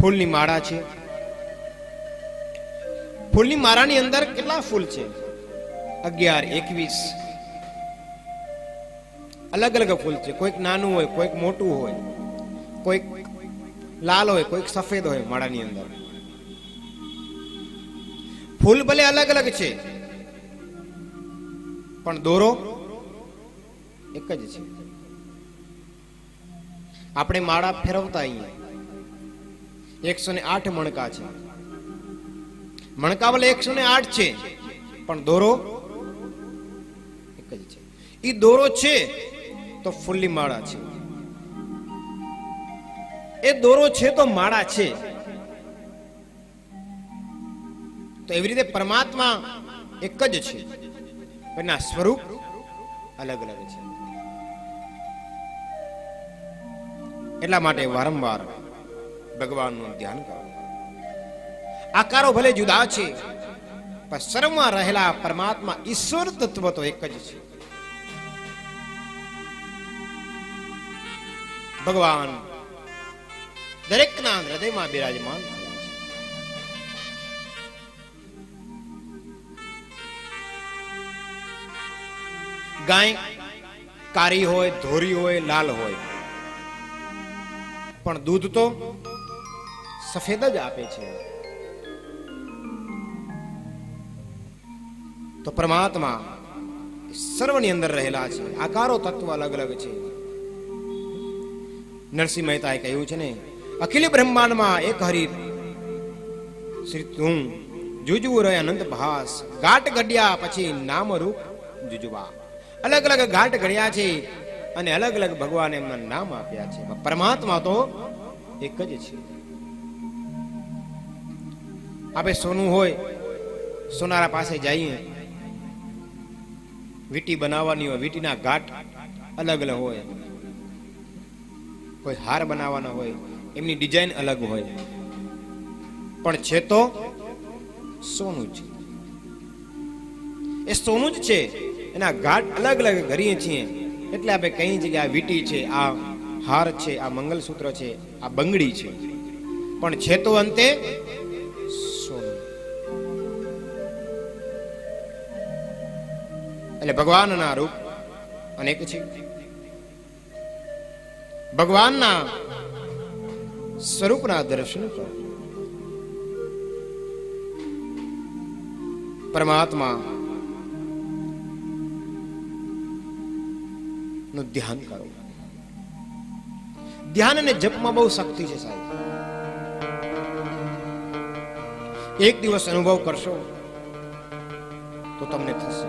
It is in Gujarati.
ફૂલની માળા છે. ફૂલની માળાની અંદર કેટલા ફૂલ છે? 11, 21 અલગ અલગ ફૂલ છે. કોઈક નાનું હોય, કોઈક મોટું હોય, કોઈક લાલ હોય, કોઈક સફેદ હોય. માળાની અંદર ફૂલ ભલે અલગ અલગ છે, પણ દોરો એક જ છે. આપણે માળા ફેરવતા અહીંયા 108 મણકા છે. મણકા ભલે 108 છે, પણ દોરો એક જ છે. એ દોરો છે તો ફૂલની માળા છે. એ દોરો છે તો માળા છે. તો એવી રીતે પરમાત્મા એક જ છે, એના સ્વરૂપ અલગ અલગ છે. એટલા માટે વારંવાર ભગવાનનું ધ્યાન કરો. આકારો ભલે જુદા છે, પણ સર્વમાં રહેલા પરમાત્મા ઈશ્વર તત્વ તો એક જ છે. ભગવાન દરેકના હૃદયમાં બિરાજમાન થયા છે. ગાય કાળી હોય, ધોરી હોય, લાલ હોય, પણ દૂધ તો સફેદ જ આપે છે. તો પરમાત્મા સર્વની અંદર રહેલા છે. આકારો તત્વ અલગ અલગ છે. નરસિંહ મહેતાએ કહ્યું છે ને, અખિલ બ્રહ્માંડમાં એક હરિ શ્રી તું જુજવું રહે અનંત ભાસ, ઘાટ ઘડ્યા પછી નામ રૂપ જુજવા. અલગ અલગ ઘાટ ઘડ્યા છે અને અલગ અલગ ભગવાને એમના નામ આપ્યા છે. પરમાત્મા તો એક જ છે. આપણે સોનું હોય, સોનારા પાસે જઈએ, વીટી બનાવવાની હોય, વીટીના ઘાટ અલગ અલગ હોય. કોઈ હાર બનાવવાના હોય, એમની ડિઝાઇન અલગ હોય, પણ છે તો સોનું છે. એ સોનું જ છે. એના ઘાટ અલગ અલગ કરીએ છીએ એટલે આપણે કઈ જગ્યાએ આ વીટી છે, આ હાર છે, આ મંગલસૂત્ર છે, આ બંગડી છે, પણ છે તો અંતે સોનું. એટલે ભગવાનના રૂપ અનેક છે. ભગવાનના સ્વરૂપના દર્શન કરો. પરમાત્મા નું ધ્યાન કરો. ધ્યાન અને જપમાં બહુ શક્તિ છે સાહેબ. એક દિવસ અનુભવ કરશો તો તમને થશે.